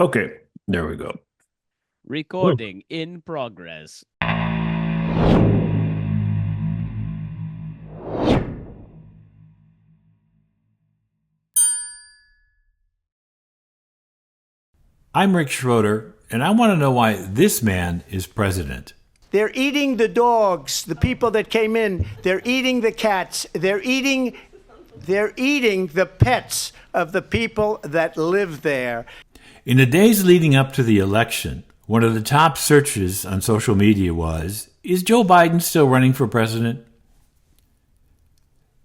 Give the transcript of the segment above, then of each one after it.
Okay, there we go. Whoa. Recording in progress. I'm Rick Schroeder, and I want to know why this man is president. They're eating the dogs, the people that came in. They're eating the cats. They're eating the pets of the people that live there. In the days leading up to the election, one of the top searches on social media was, is Joe Biden still running for president?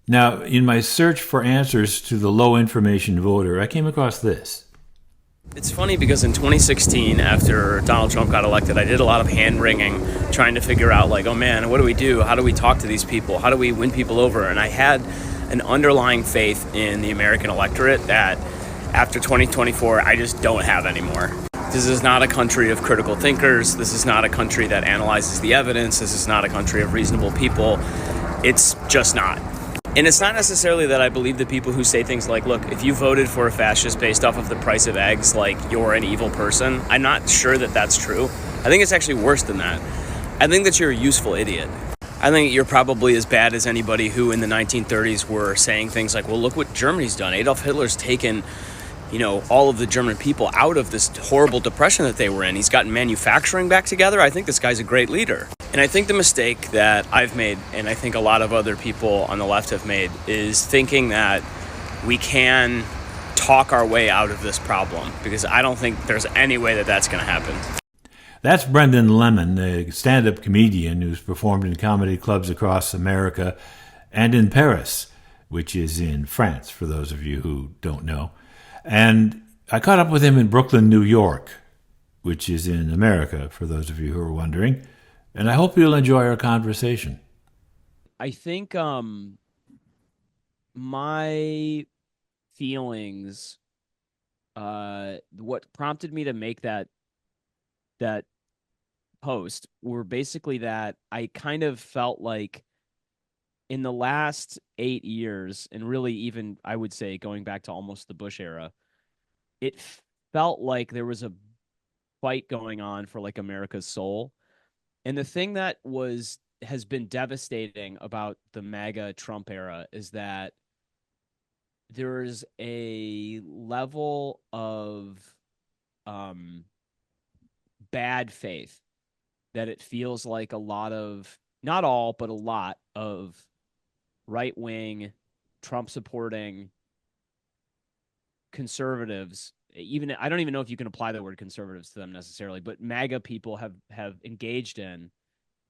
Now, in my search for answers to the low information voter, I came across this. It's funny because in 2016, after Donald Trump got elected, I did a lot of hand wringing, trying to figure out, like, oh man, what do we do? How do we talk to these people? How do we win people over? And I had an underlying faith in the American electorate that after 2024, I just don't have anymore. This is not a country of critical thinkers. This is not a country that analyzes the evidence. This is not a country of reasonable people. It's just not. And it's not necessarily that I believe the people who say things like, look, if you voted for a fascist based off of the price of eggs, like, you're an evil person. I'm not sure that that's true. I think it's actually worse than that. I think that you're a useful idiot. I think you're probably as bad as anybody who in the 1930s were saying things like, well, look what Germany's done. Adolf Hitler's taken, all of the German people out of this horrible depression that they were in. He's gotten manufacturing back together. I think this guy's a great leader. And I think the mistake that I've made, and I think a lot of other people on the left have made, is thinking that we can talk our way out of this problem, because I don't think there's any way that that's going to happen. That's Brendon Lemon, a stand-up comedian who's performed in comedy clubs across America and in Paris, which is in France, for those of you who don't know. And I caught up with him in Brooklyn, New York, which is in America, for those of you who are wondering. And I hope you'll enjoy our conversation. I think my feelings, what prompted me to make that post were basically that I kind of felt like in the last 8 years, and really even I would say going back to almost the Bush era, it felt like there was a fight going on for like America's soul. And the thing that has been devastating about the MAGA Trump era is that there's a level of bad faith that it feels like a lot of, not all, but a lot of right wing, Trump supporting conservatives, even I don't even know if you can apply the word conservatives to them necessarily, but MAGA people have engaged in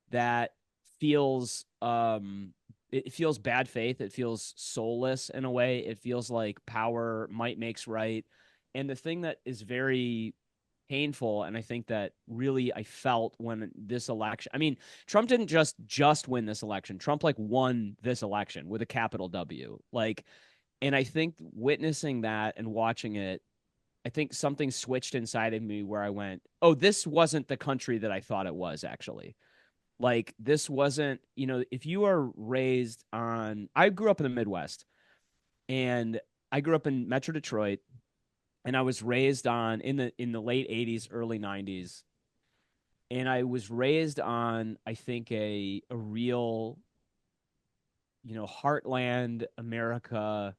that feels it feels bad faith. It feels soulless in a way. It feels like power might makes right. And the thing that is very painful, and I think that really I felt when this election, I mean, Trump didn't just win this election. Trump like won this election with a capital W. Like, and I think witnessing that and watching it, I think something switched inside of me where I went, oh, this wasn't the country that I thought it was actually. Like, this wasn't, if you are raised on, I grew up in the Midwest, and I grew up in Metro Detroit, and I was raised on in the late 80s, early 90s. And I was raised on, I think, a real, heartland America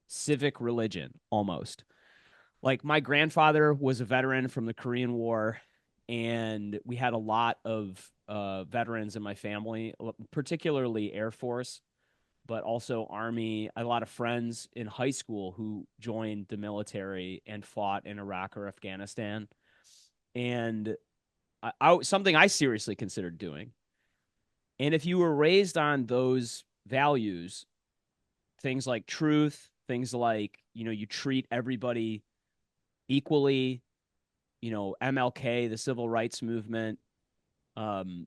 civic religion almost. Like, my grandfather was a veteran from the Korean War, and we had a lot of veterans in my family, particularly Air Force, but also Army. I had a lot of friends in high school who joined the military and fought in Iraq or Afghanistan. And something I seriously considered doing. And if you were raised on those values, things like truth, things like, you treat everybody equally, MLK, the civil rights movement,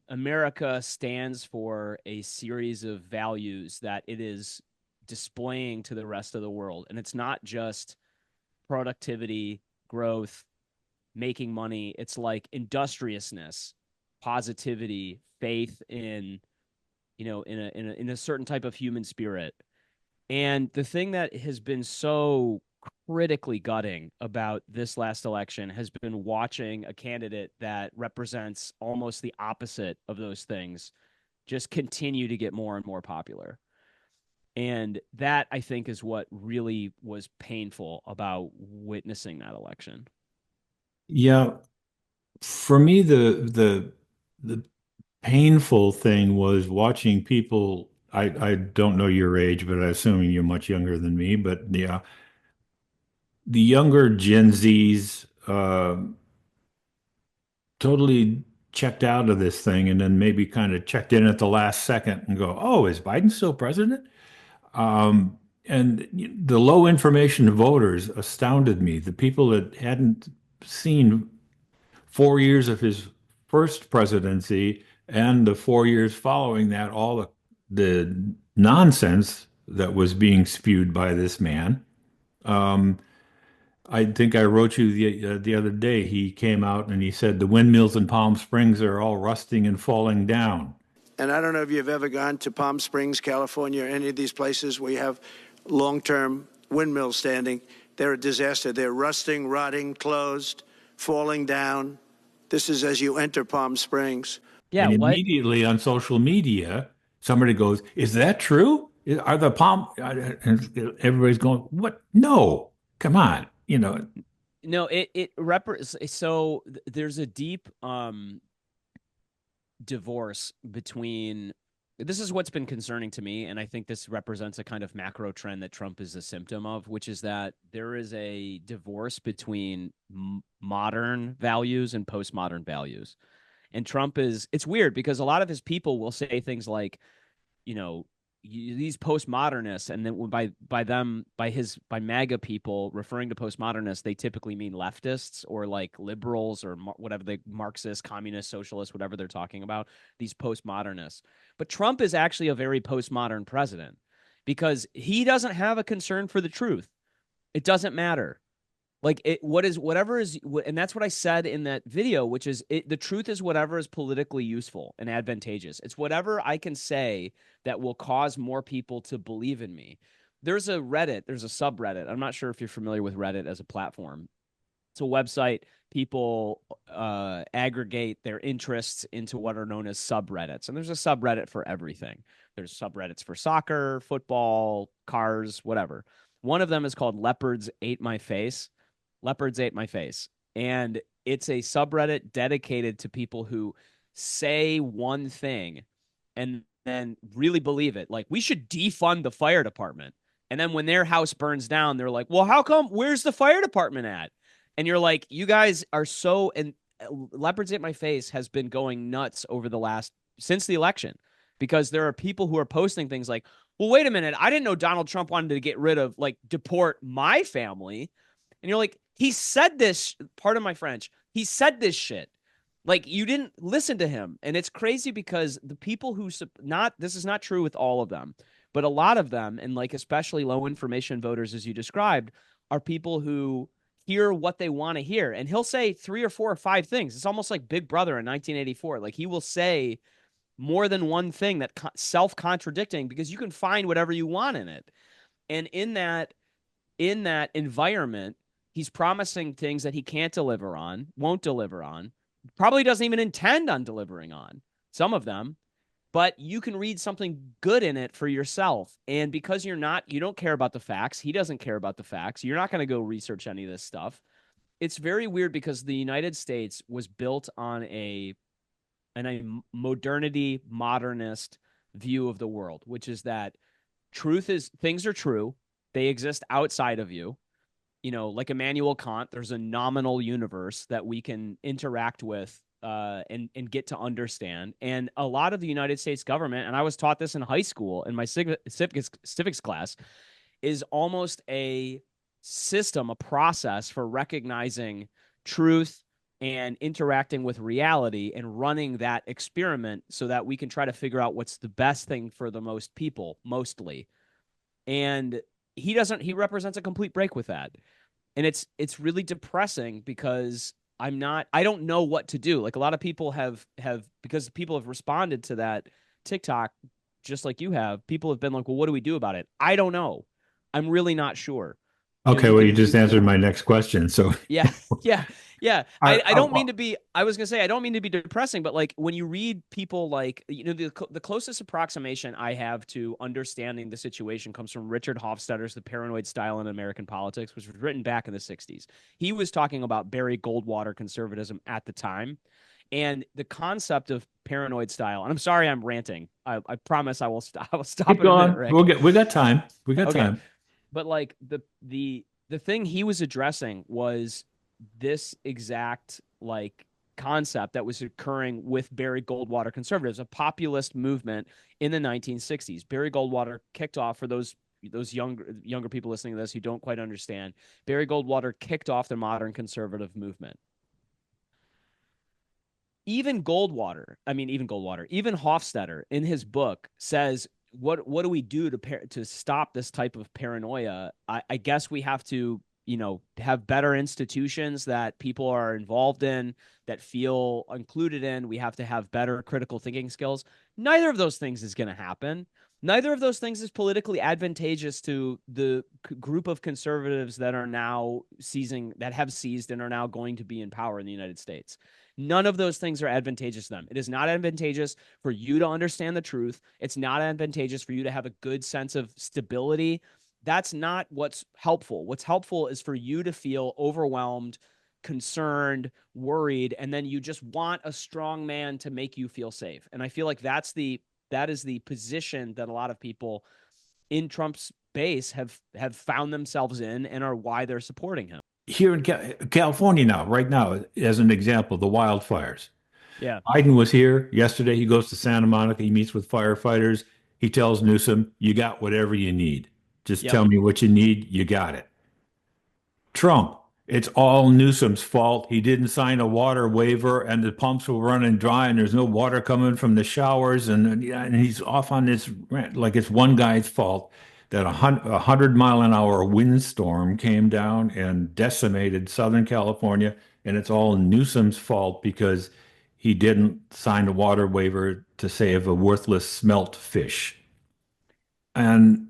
America stands for a series of values that it is displaying to the rest of the world. And it's not just productivity, growth, making money. It's like industriousness, positivity, faith in, in a certain type of human spirit. And the thing that has been so critically gutting about this last election has been watching a candidate that represents almost the opposite of those things just continue to get more and more popular. And that, I think, is what really was painful about witnessing that election. Yeah, for me, the painful thing was watching people. I don't know your age, but I'm assuming you're much younger than me. But yeah, the younger Gen Zs totally checked out of this thing, and then maybe kind of checked in at the last second and go, "Oh, is Biden still president?" And the low information voters astounded me. The people that hadn't seen 4 years of his first presidency and the 4 years following that, all the nonsense that was being spewed by this man. Um, I think I wrote you the other day. He came out and he said the windmills in Palm Springs are all rusting and falling down. And I don't know if you've ever gone to Palm Springs, California, or any of these places where you have long-term windmills standing. They're a disaster. They're rusting, rotting, closed, falling down. This is as you enter Palm Springs. Yeah, And what? immediately on social media, somebody goes, "Is that true? Are the palm?" And everybody's going, "What? No, come on." No, it represents. So there's a deep divorce between. This is what's been concerning to me, and I think this represents a kind of macro trend that Trump is a symptom of, which is that there is a divorce between modern values and postmodern values. And Trump is, it's weird because a lot of his people will say things like, you know, these postmodernists, and then by MAGA people referring to postmodernists, they typically mean leftists or like liberals or whatever, the Marxist, communist, socialist, whatever they're talking about, these postmodernists. But Trump is actually a very postmodern president because he doesn't have a concern for the truth. It doesn't matter. Like whatever is, and that's what I said in that video, which is the truth is whatever is politically useful and advantageous. It's whatever I can say that will cause more people to believe in me. There's a subreddit. I'm not sure if you're familiar with Reddit as a platform. It's a website. People aggregate their interests into what are known as subreddits. And there's a subreddit for everything. There's subreddits for soccer, football, cars, whatever. One of them is called Leopards Ate My Face. Leopards Ate My Face. And it's a subreddit dedicated to people who say one thing and then really believe it. Like, we should defund the fire department. And then when their house burns down, they're like, well, how come? Where's the fire department at? And you're like, you guys are so. And Leopards Ate My Face has been going nuts since the election, because there are people who are posting things like, well, wait a minute. I didn't know Donald Trump wanted to get rid of, like, deport my family. And you're like, he said this, pardon my French, he said this shit. Like, you didn't listen to him. And it's crazy because the people who this is not true with all of them, but a lot of them, and like especially low information voters, as you described, are people who hear what they want to hear. And he'll say 3 or 4 or 5 things. It's almost like Big Brother in 1984. Like, he will say more than one thing that self-contradicting, because you can find whatever you want in it. And in that environment, he's promising things that he can't deliver on, won't deliver on, probably doesn't even intend on delivering on, some of them. But you can read something good in it for yourself. And because you don't care about the facts, he doesn't care about the facts, you're not going to go research any of this stuff. It's very weird because the United States was built on a modernity, modernist view of the world, which is that things are true. They exist outside of you. Like Immanuel Kant, there's a nominal universe that we can interact with and get to understand. And a lot of the United States government, and I was taught this in high school in my civics class, is almost a system, a process for recognizing truth and interacting with reality and running that experiment so that we can try to figure out what's the best thing for the most people, mostly. And he represents a complete break with that. And it's really depressing because I don't know what to do. Like, a lot of people have because people have responded to that TikTok, just like you have, people have been like, well, what do we do about it? I don't know. I'm really not sure. Okay, you well, can you just answered my next question. So yeah, yeah, yeah. I, I don't mean to be. I was gonna say I don't mean to be depressing, but like when you read people like the closest approximation I have to understanding the situation comes from Richard Hofstadter's The Paranoid Style in American Politics, which was written back in the '60s. He was talking about Barry Goldwater conservatism at the time, and the concept of paranoid style. And I'm sorry, I'm ranting. I promise I will. I will stop keep in a minute, going. Rick. We got time. We got Okay, time. but like the thing he was addressing was this exact like concept that was occurring with Barry Goldwater conservatives, a populist movement in the 1960s. Barry Goldwater kicked off, for those younger people listening to this who don't quite understand, Barry Goldwater kicked off the modern conservative movement. Even Hofstadter in his book says, what do we do to stop this type of paranoia? I guess we have to, have better institutions that people are involved in, that feel included in. We have to have better critical thinking skills. Neither of those things is going to happen. Neither of those things is politically advantageous to the group of conservatives that have seized and are now going to be in power in the United States. None of those things are advantageous to them. It is not advantageous for you to understand the truth. It's not advantageous for you to have a good sense of stability. That's not what's helpful. What's helpful is for you to feel overwhelmed, concerned, worried, and then you just want a strong man to make you feel safe. And I feel like that is the position that a lot of people in Trump's base have found themselves in, and are why they're supporting him. Here in California now, right now, as an example, the wildfires. Yeah. Biden was here yesterday. He goes to Santa Monica. He meets with firefighters. He tells Newsom, "You got whatever you need. Just Yep. tell me what you need. You got it." Trump, it's all Newsom's fault. He didn't sign a water waiver, and the pumps were running dry, and there's no water coming from the showers, and yeah, and he's off on this rant like it's one guy's fault that a 100-mile-an-hour windstorm came down and decimated Southern California, and it's all Newsom's fault because he didn't sign a water waiver to save a worthless smelt fish. And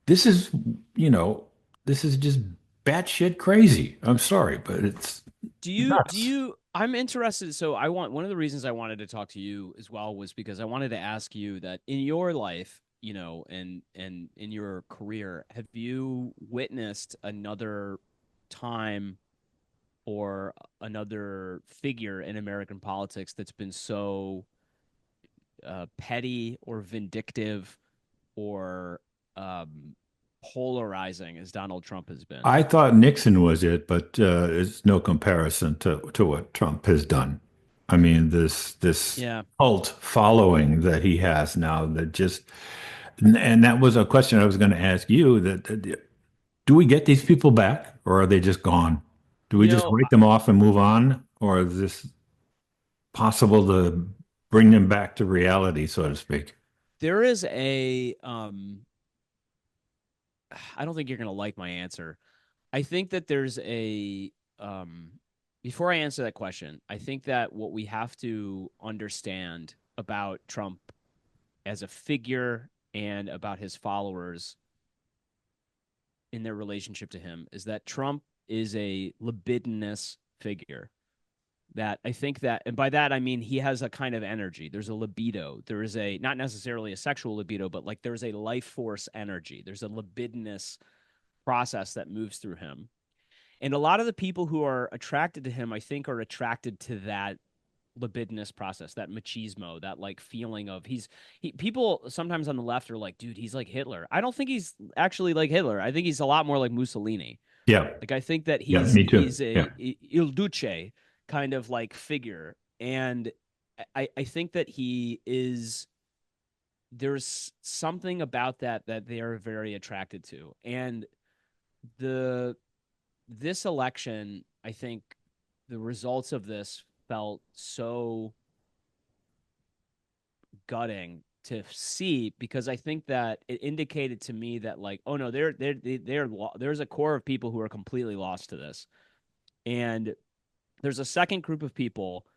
this is, you know, this is just batshit crazy. I'm sorry, but it's Do nuts. you I'm interested. So one of the reasons I wanted to talk to you as well was because I wanted to ask you that in your life, and in your career, have you witnessed another time or another figure in American politics that's been so petty or vindictive or polarizing as Donald Trump has been? I thought Nixon was it, but it's no comparison to what Trump has done. I mean, this Yeah. cult following that he has now that just, and that was a question I was going to ask you, that do we get these people back or are they just gone? Do we You just know, write them off and move on, or is this possible to bring them back to reality, so to speak? there is a I don't think you're going to like my answer. I think that there's a before I answer that question, I think that what we have to understand about Trump as a figure and about his followers in their relationship to him is that Trump is a libidinous figure. That I think that, and by that I mean he has a kind of energy. There's a libido. There is a, not necessarily a sexual libido, but like there's a life force energy. There's a libidinous process that moves through him. And a lot of the people who are attracted to him, I think, are attracted to that libidinous process, that machismo, that like feeling of people sometimes on the left are like, dude, he's like Hitler. I don't think he's actually like Hitler. I think he's a lot more like Mussolini. Yeah, Like I think that yeah, he's me too. he's Yeah. a Il Duce kind of like figure. And I think that he is, there's something about that they are very attracted to. And the this election, I think the results of this felt so gutting to see, because I think that it indicated to me that like, oh no, there's a core of people who are completely lost to this. And there's a second group of people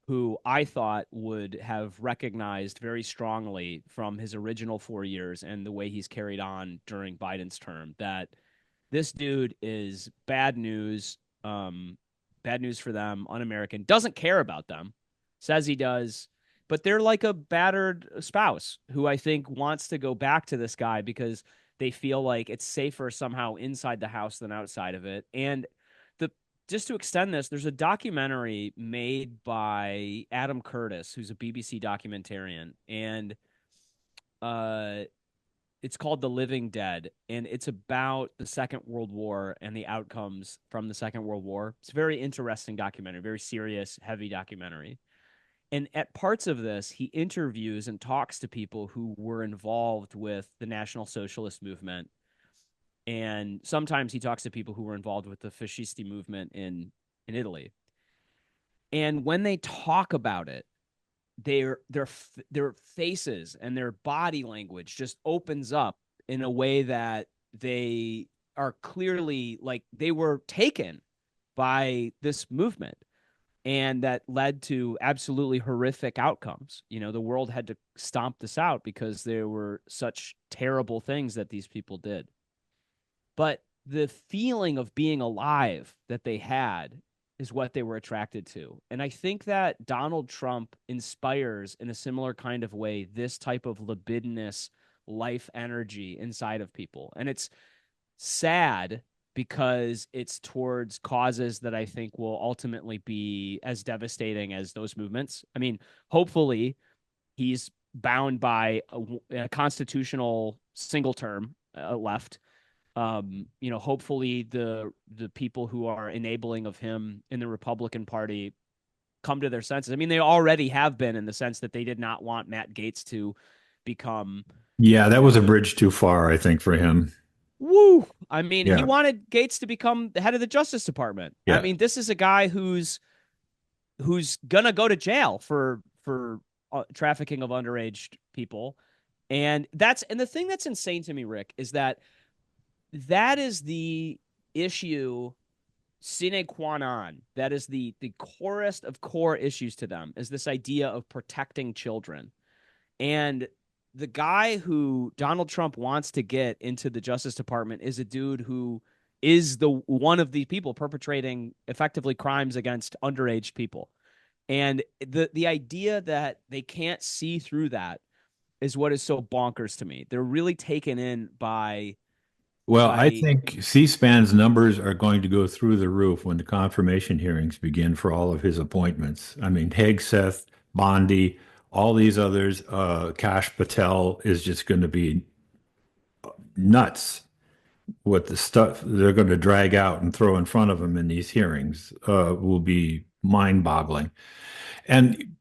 who I thought would have recognized very strongly from his original 4 years and the way he's carried on during Biden's term that This dude is bad news for them, un-American, doesn't care about them, says he does, but they're like a battered spouse who I think wants to go back to this guy because they feel like it's safer somehow inside the house than outside of it. And the just to extend this, there's a documentary made by Adam Curtis, who's a BBC documentarian, and uh it's called The Living Dead, and it's about the Second World War and the outcomes from the Second World War. It's a very interesting documentary, very serious, heavy documentary. And at parts of this, he interviews and talks to people who were involved with the National Socialist movement. And sometimes he talks to people who were involved with the fascisti movement in Italy. And when they talk about it, their faces and their body language just opens up in a way that they are clearly like they were taken by this movement, and that led to absolutely horrific outcomes. You know, the world had to stomp this out because there were such terrible things that these people did. But the feeling of being alive that they had is what they were attracted to. And I think that Donald Trump inspires in a similar kind of way this type of libidinous life energy inside of people. And it's sad because it's towards causes that I think will ultimately be as devastating as those movements. I mean, hopefully he's bound by a constitutional single term left. You know, hopefully the people who are enabling of him in the Republican Party come to their senses. I mean, they already have been in the sense that they did not want Matt Gaetz to become, Yeah, you that was know, a bridge too far, I think, for him. woo. I mean, he Yeah, wanted Gates to become the head of the Justice Department. I yeah. mean, this is a guy who's gonna go to jail for trafficking of underage people, and the thing that's insane to me, Rick, is that that is the issue sine qua non. That is the corest of core issues to them, is this idea of protecting children. And the guy who Donald Trump wants to get into the Justice Department is a dude who is the one of these people perpetrating effectively crimes against underage people. And the idea that they can't see through that is what is so bonkers to me. They're really taken in Well, I by think C-SPAN's numbers are going to go through the roof when the confirmation hearings begin for all of his appointments. I mean, Hegseth, Bondi, all these others, Kash Patel is just going to be nuts what the stuff they're going to drag out and throw in front of him in these hearings will be mind-boggling. And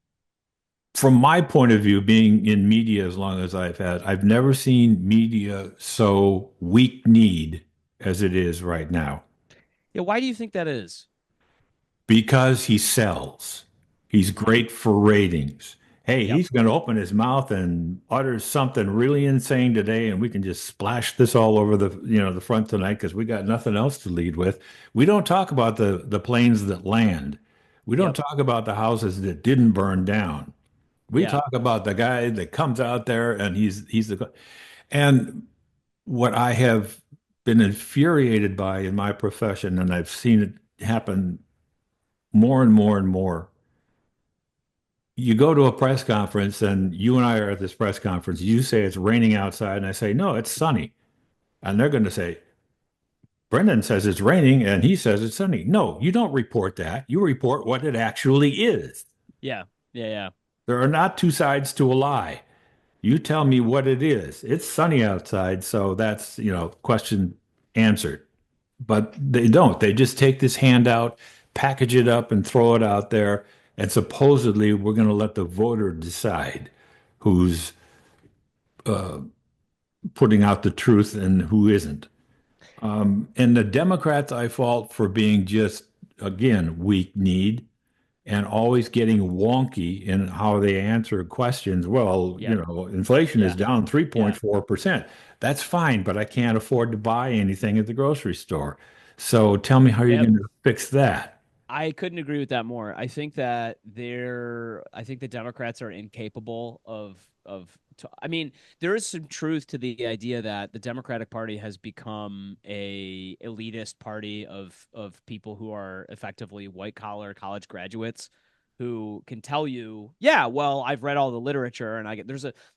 from my point of view, being in media as long as I've had, I've never seen media so weak-kneed as it is right now yeah. Why do you think that is? because he sells. He's Okay. great for ratings. Hey, Yep. he's going to open his mouth and utter something really insane today, and we can just splash this all over the front tonight because we got nothing else to lead with. We don't talk about the planes that land. We don't Yep. talk about the houses that didn't burn down. We Yeah. talk about the guy that comes out there and he's the and what I have been infuriated by in my profession, and I've seen it happen more and more and more. You go to a press conference and you and I are at this press conference. You say it's raining outside, and I say, no, it's sunny. And they're going to say, Brendan says it's raining and he says it's sunny. No, you don't report that. You report what it actually is. Yeah. Yeah. Yeah. There are not two sides to a lie. You tell me what it is. It's sunny outside, so that's, question answered. But they don't. They just take this handout, package it up, and throw it out there. And supposedly, we're going to let the voter decide who's putting out the truth and who isn't. And the Democrats, I fault for being just, again, weak-kneed and always getting wonky in how they answer questions. Well, Yeah. inflation is Yeah. down Yeah. 3.4%. That's fine, but I can't afford to buy anything at the grocery store. So tell me how you're Yep. going to fix that. I couldn't agree with that more. I think that I think the Democrats are incapable I mean, there is some truth to the idea that the Democratic Party has become a elitist party of people who are effectively white collar college graduates who can tell you, yeah, well, I've read all the literature and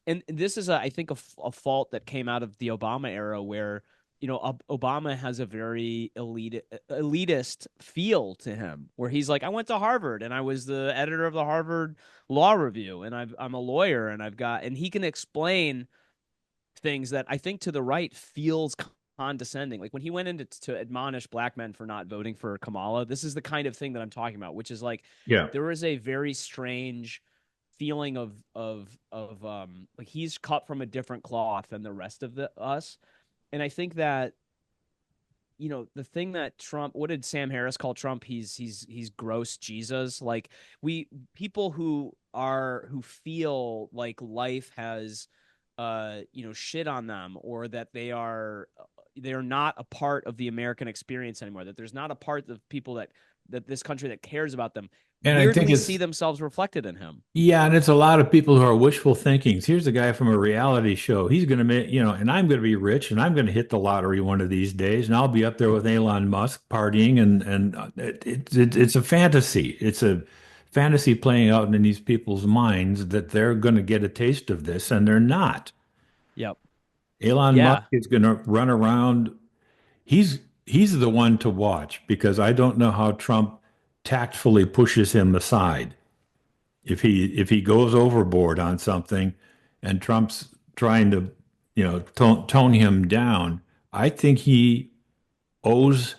and this is I think a fault that came out of the Obama era where Obama has a very elitist feel to him, where he's like, I went to Harvard and I was the editor of the Harvard Law Review, and I'm a lawyer, and he can explain things that I think to the right feels condescending. Like when he went in to admonish black men for not voting for Kamala, this is the kind of thing that I'm talking about, which is like, Yeah. there is a very strange feeling of like he's cut from a different cloth than the rest of us. And I think that, the thing that Trump, what did Sam Harris call Trump? He's gross Jesus. Like people who feel like life has, shit on them, or that they're not a part of the American experience anymore, that there's not a part of people that this country that cares about them, And I think weirdly it's see themselves reflected in him. Yeah, and it's a lot of people who are wishful thinking. Here's a guy from a reality show. He's going to make, and I'm going to be rich and I'm going to hit the lottery one of these days and I'll be up there with Elon Musk partying it's a fantasy. It's a fantasy playing out in these people's minds that they're going to get a taste of this and they're not. Yep. Elon Musk Yeah. is going to run around. He's the one to watch because I don't know how Trump tactfully pushes him aside if he goes overboard on something and Trump's trying to, tone him down, I think owes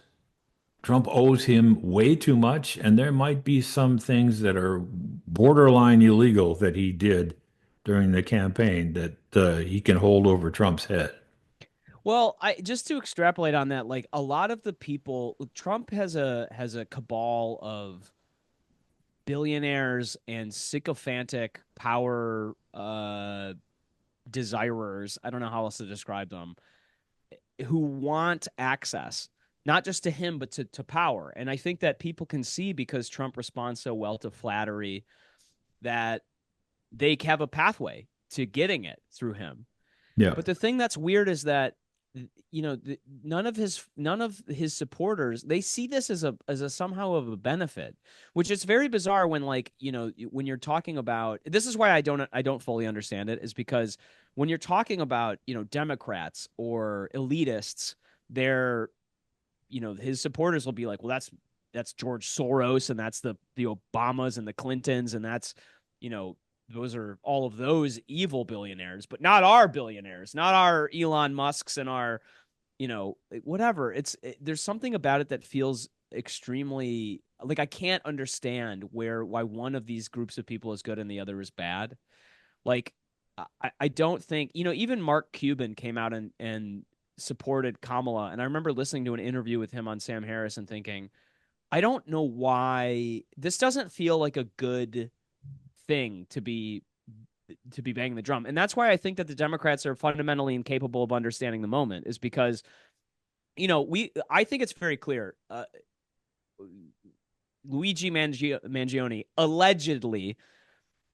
Trump owes him way too much, and there might be some things that are borderline illegal that he did during the campaign that he can hold over Trump's head. Well, I just to extrapolate on that, like a lot of the people, Trump has a cabal of billionaires and sycophantic power desirers. I don't know how else to describe them, who want access not just to him but to power. And I think that people can see, because Trump responds so well to flattery, that they have a pathway to getting it through him. Yeah. But the thing that's weird is that none of his supporters, they see this as a somehow of a benefit, which is very bizarre when, like, when you're talking about, this is why I don't fully understand it, is because when you're talking about Democrats or elitists, they're his supporters will be like, well, that's George Soros, and that's the Obamas and the Clintons, and that's those are all of those evil billionaires, but not our billionaires, not our Elon Musks and our, whatever. There's something about it that feels extremely like I can't understand why one of these groups of people is good and the other is bad. Like, I don't think, even Mark Cuban came out and supported Kamala. And I remember listening to an interview with him on Sam Harris and thinking, I don't know why this doesn't feel like a good thing to be banging the drum. And that's why I think that the Democrats are fundamentally incapable of understanding the moment, is because I think it's very clear, Luigi Mangione allegedly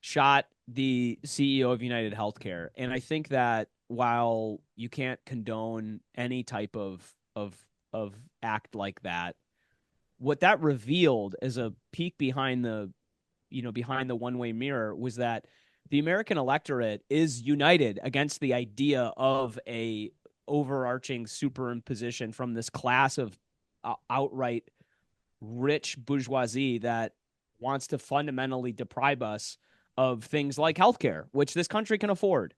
shot the CEO of United Healthcare, and I think that while you can't condone any type of act like that, what that revealed as a peek behind the one-way mirror was that the American electorate is united against the idea of a overarching superimposition from this class of outright rich bourgeoisie that wants to fundamentally deprive us of things like healthcare, which this country can afford.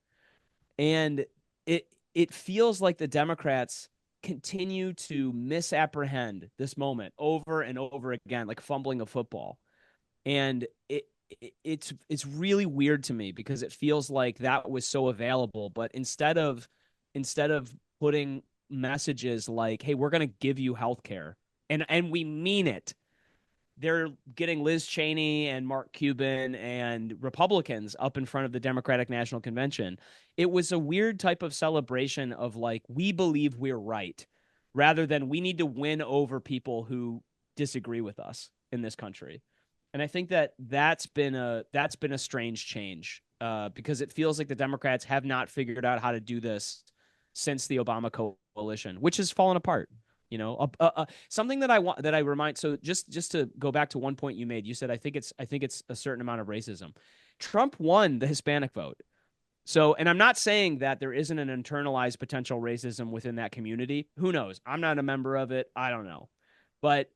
And it feels like the Democrats continue to misapprehend this moment over and over again, like fumbling a football. And it's really weird to me, because it feels like that was so available, but instead of putting messages like, hey, we're going to give you healthcare, and we mean it, they're getting Liz Cheney and Mark Cuban and Republicans up in front of the Democratic National Convention. It was a weird type of celebration of, like, we believe we're right, rather than we need to win over people who disagree with us. in this country. And I think that that's been a strange change because it feels like the Democrats have not figured out how to do this since the Obama coalition, which has fallen apart. Something that I want that I remind. So just to go back to one point you made, you said I think it's a certain amount of racism. Trump won the Hispanic vote. So, and I'm not saying that there isn't an internalized potential racism within that community. Who knows? I'm not a member of it. I don't know. But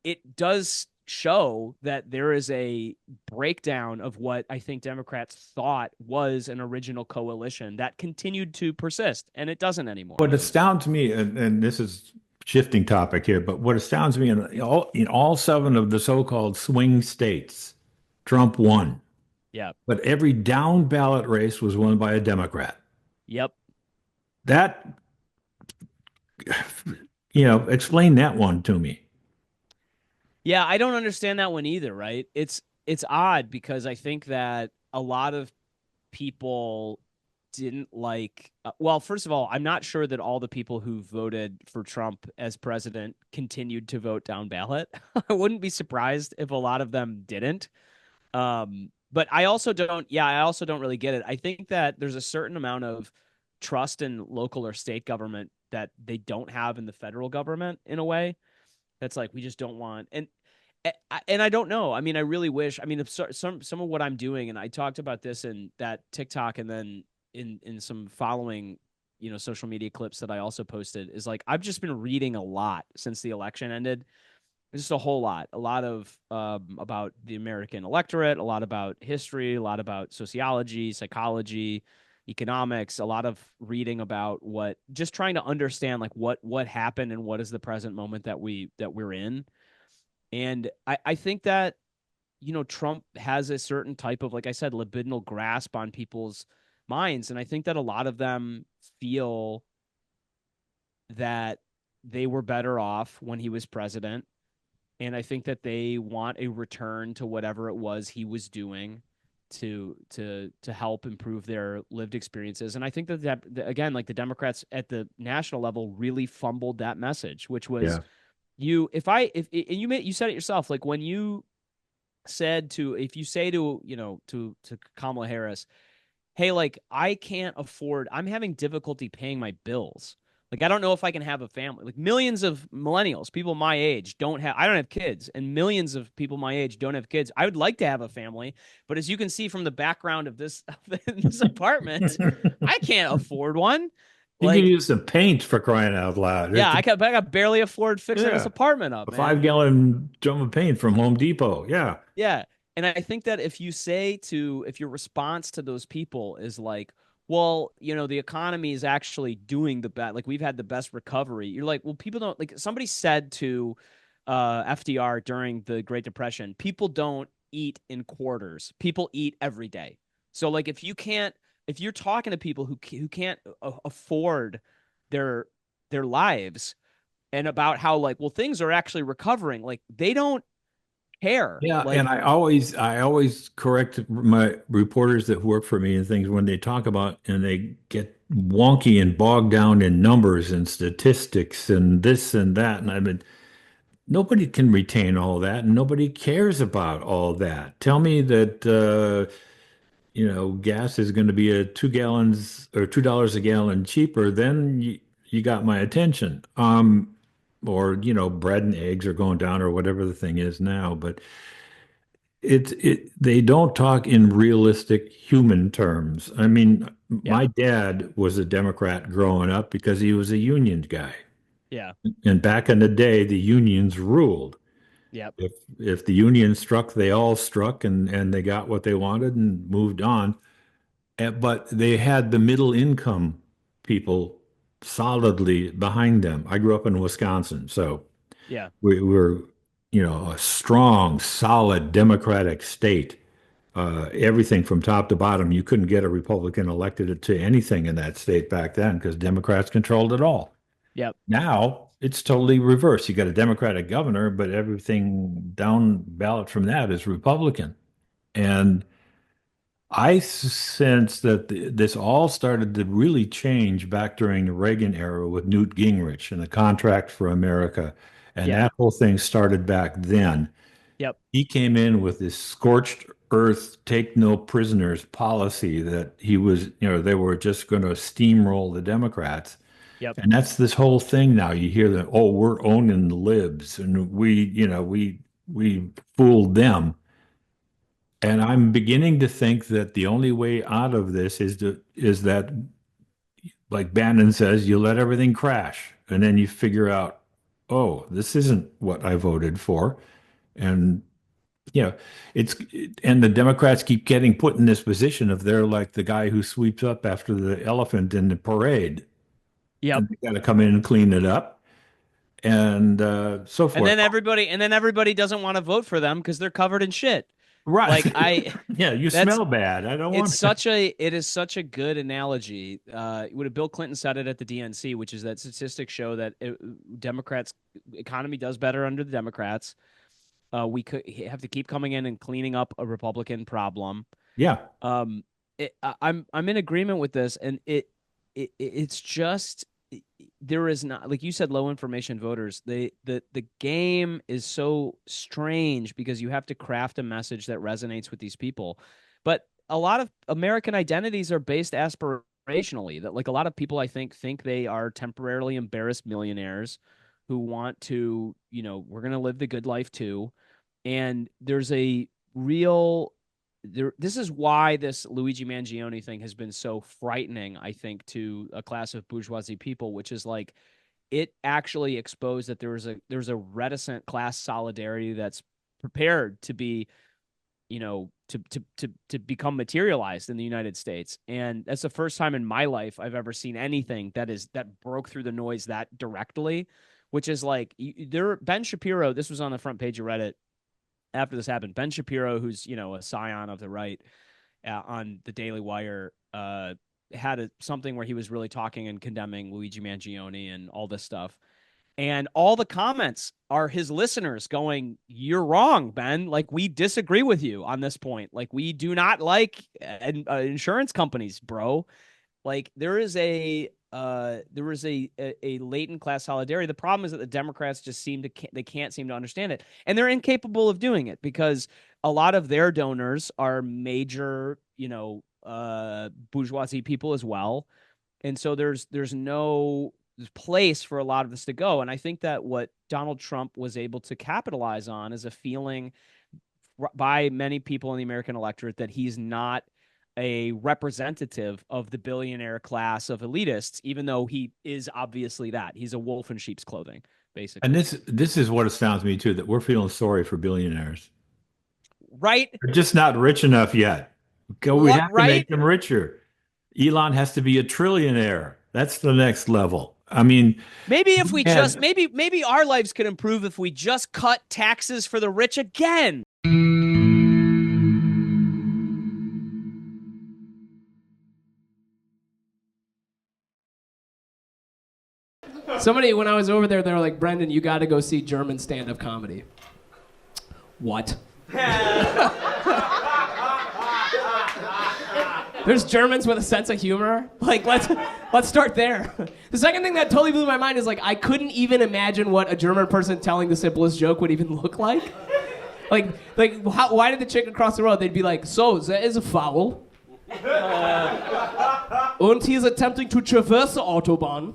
it does show that there is a breakdown of what I think Democrats thought was an original coalition that continued to persist, and it doesn't anymore. What astounds me, and this is shifting topic here, but what astounds me in all seven of the so-called swing states, Trump won. Yeah. But every down ballot race was won by a Democrat. Yep. That, explain that one to me. Yeah, I don't understand that one either, right? It's odd because I think that a lot of people didn't like well, first of all, I'm not sure that all the people who voted for Trump as president continued to vote down ballot. I wouldn't be surprised if a lot of them didn't. But I also don't really get it. I think that there's a certain amount of trust in local or state government that they don't have in the federal government in a way. That's like we just don't want. And I don't know. I mean, I really wish. I mean, if some of what I'm doing, and I talked about this in that TikTok, and then in some following, social media clips that I also posted, is like I've just been reading a lot since the election ended. Just a whole lot, a lot of about the American electorate, a lot about history, a lot about sociology, psychology, economics, a lot of reading about just trying to understand like what happened and what is the present moment that we're in. And I think that, Trump has a certain type of, like I said, libidinal grasp on people's minds. And I think that a lot of them feel that they were better off when he was president. And I think that they want a return to whatever it was he was doing to help improve their lived experiences. And I think that again, like the Democrats at the national level really fumbled that message, which was Yeah. and you said it yourself, like when you said if you say to Kamala Harris, hey, like I'm having difficulty paying my bills. Like, I don't know if I can have a family. Like millions of millennials, people my age I don't have kids, and millions of people my age don't have kids. I would like to have a family, but as you can see from the background of this, this apartment, I can't afford one. You can Like, use the paint for crying out loud. yeah, I got barely afford fixing this Yeah. apartment up, A man. 5-gallon drum of paint from Home Depot. Yeah. Yeah. And I think that if your response to those people is like, well, the economy is actually doing the best, like we've had the best recovery. You're like, well, people don't like somebody said to FDR during the Great Depression, people don't eat in quarters. People eat every day. So like if you're talking to people who can't afford their lives and about how like, well, things are actually recovering, like they don't care. Yeah, Like, and I always correct my reporters that work for me and things when they talk about and they get wonky and bogged down in numbers and statistics and this and that. And I mean, nobody can retain all that, and nobody cares about all that. Tell me that gas is going to be a 2 gallons or $2 a gallon cheaper, then you got my attention. Or bread and eggs are going down or whatever the thing is now, but they don't talk in realistic human terms. I mean, yeah, my dad was a Democrat growing up because he was a union guy. yeah, And back in the day, the unions ruled. yeah, If the union struck, they all struck and they got what they wanted and moved on. But they had the middle income people solidly behind them. I grew up in Wisconsin, so yeah, we were, a strong, solid Democratic state. Everything from top to bottom. You couldn't get a Republican elected to anything in that state back then because Democrats controlled it all. yeah, Now it's totally reversed. You got a Democratic governor, but everything down ballot from that is Republican. And I sense that this all started to really change back during the Reagan era with Newt Gingrich and the Contract for America. And yeah, that whole thing started back then. Yep. He came in with this scorched earth, take no prisoners policy that he was, they were just going to steamroll the Democrats. Yep. And that's this whole thing now. You hear that, oh, we're owning the libs and we fooled them. And I'm beginning to think that the only way out of this is that, like Bannon says, you let everything crash and then you figure out, oh, this isn't what I voted for. And yeah, and the Democrats keep getting put in this position of they're like the guy who sweeps up after the elephant in the parade, Yep. and they got to come in and clean it up, and so And forth. then everybody doesn't want to vote for them because they're covered in shit. Right? Like yeah, you that's smell bad. I don't it's want. it is such a good analogy. Would Bill Clinton said it at the DNC, which is that statistics show that Democrats economy does better under the Democrats. We could have to keep coming in and cleaning up a Republican problem. Yeah, I'm in agreement with this, and it's just there is not, like you said, low information voters. The game is so strange because you have to craft a message that resonates with these people, but a lot of American identities are based aspirationally. That, like, a lot of people I think they are temporarily embarrassed millionaires who want to, we're going to live the good life too. And there's a real this is why this Luigi Mangione thing has been so frightening, I think, to a class of bourgeoisie people, which is like it actually exposed that there's a reticent class solidarity that's prepared to be, to become materialized in the United States. And that's the first time in my life I've ever seen anything that broke through the noise that directly, which is like Ben Shapiro, this was on the front page of Reddit after this happened. Ben Shapiro, who's, a scion of the right, on the Daily Wire, had something where he was really talking and condemning Luigi Mangione and all this stuff. And all the comments are his listeners going, "You're wrong, Ben. Like, we disagree with you on this point. Like, we do not like insurance companies, bro." Like, there is a latent class solidarity. The problem is that the Democrats just can't seem to understand it, and they're incapable of doing it because a lot of their donors are major, bourgeoisie people as well, and so there's no place for a lot of this to go. And I think that what Donald Trump was able to capitalize on is a feeling by many people in the American electorate that he's not a representative of the billionaire class of elitists, even though he is obviously that. He's a wolf in sheep's clothing, basically. and this is what astounds me too, that we're feeling sorry for billionaires. Right? They're just not rich enough yet. We have to make them richer. Elon has to be a trillionaire. That's the next level. I mean, maybe if we just maybe our lives could improve if we just cut taxes for the rich again. Somebody, when I was over there, they were like, "Brendon, you got to go see German stand-up comedy." What? There's Germans with a sense of humor? Like, let's start there. The second thing that totally blew my mind is, like, I couldn't even imagine what a German person telling the simplest joke would even look like. Why did the chicken cross the road? They'd be like, "So, there is a foul. And he is attempting to traverse the Autobahn.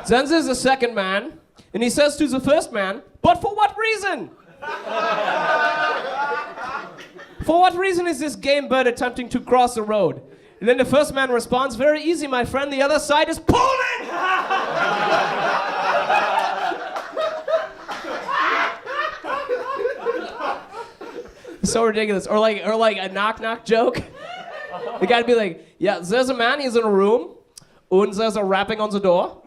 Then there's a second man, and he says to the first man, 'But for what reason?' For what reason is this game bird attempting to cross the road?" And then the first man responds, "Very easy, my friend, the other side is Poland!" So ridiculous. Or like a knock-knock joke. The guy'd be like, "Yeah, there's a man, he's in a room, and there's a rapping on the door."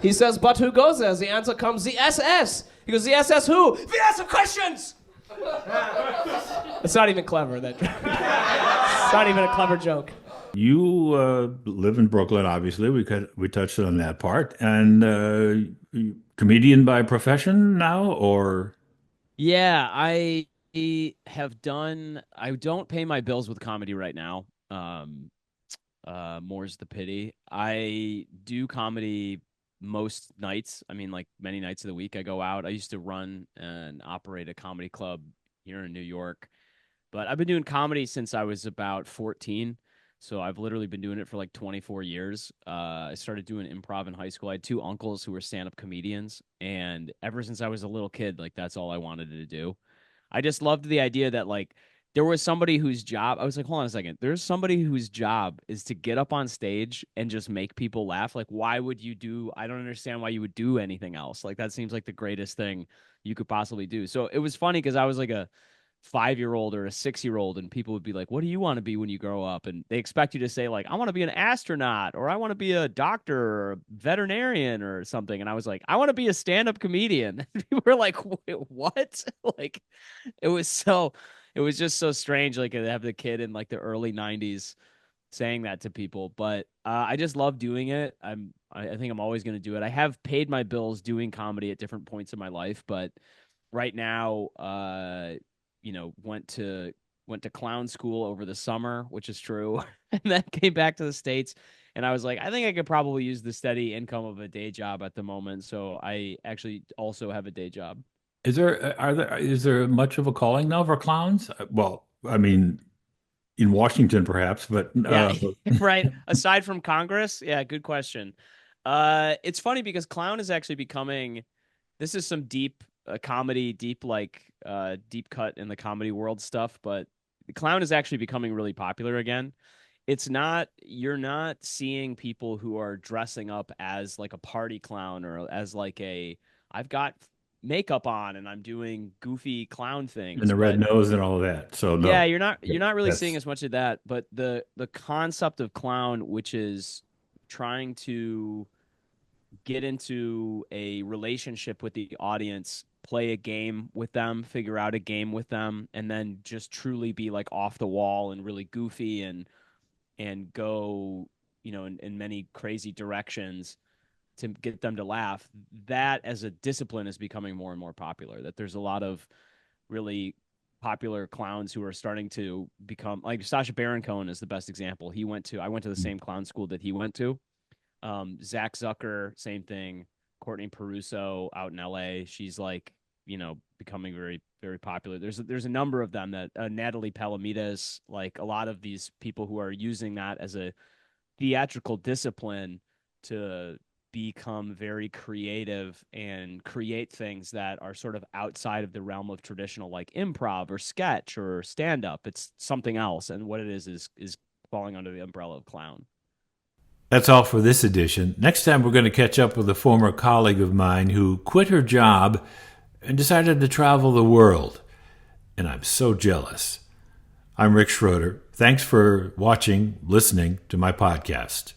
He says, "But who goes there?" The answer comes, "The SS." He goes, "The SS who?" "The answer questions!" It's not even clever. It's not even a clever joke. You live in Brooklyn, obviously. We touched on that part. And comedian by profession now, or? Yeah, I don't pay my bills with comedy right now. More's the pity. I do comedy most nights. I mean, like many nights of the week, I go out. I used to run and operate a comedy club here in New York, but I've been doing comedy since I was about 14. So I've literally been doing it for like 24 years. I started doing improv in high school. I had two uncles who were stand-up comedians, and ever since I was a little kid, like that's all I wanted to do. I just loved the idea that like there was somebody whose job, I was like, hold on a second. There's somebody whose job is to get up on stage and just make people laugh. Like, why would you do, I don't understand why you would do anything else. Like, that seems like the greatest thing you could possibly do. So it was funny because I was like a 5-year-old or a 6-year-old, and people would be like, what do you want to be when you grow up? And they expect you to say, like, I want to be an astronaut, or I want to be a doctor or a veterinarian or something. And I was like, I want to be a stand-up comedian. People were like, wait, what? Like, it was so, it was just so strange, like to have the kid in like the early 90s saying that to people. But I just love doing it. I think I'm always going to do it. I have paid my bills doing comedy at different points in my life, but right now, went to clown school over the summer, which is true, and then came back to the States. And I was like, I think I could probably use the steady income of a day job at the moment. So I actually also have a day job. Is there much of a calling now for clowns? Well, I mean, in Washington perhaps, but Yeah, right. Aside from Congress, yeah, good question. It's funny because clown is actually becoming. This is some deep comedy, deep cut in the comedy world stuff, but the clown is actually becoming really popular again. It's not, you're not seeing people who are dressing up as like a party clown or as like I've got makeup on and I'm doing goofy clown and things, the red but nose and all of that. So yeah, no, you're not really seeing that's as much of that, but the concept of clown, which is trying to get into a relationship with the audience, play a game with them, figure out a game with them, and then just truly be like off the wall and really goofy and go, in many crazy directions to get them to laugh. That as a discipline is becoming more and more popular. That there's a lot of really popular clowns who are starting to become like Sacha Baron Cohen is the best example. I went to the same clown school that he went to. Zach Zucker, same thing. Courtney Peruso out in LA. She's like, becoming very, very popular. There's a number of them that Natalie Palamides, like a lot of these people who are using that as a theatrical discipline to become very creative and create things that are sort of outside of the realm of traditional like improv or sketch or stand up. It's something else, and what it is falling under the umbrella of clown. That's all for this edition. Next time, we're going to catch up with a former colleague of mine who quit her job and decided to travel the world. And I'm so jealous. I'm Rick Schroeder. Thanks for listening to my podcast.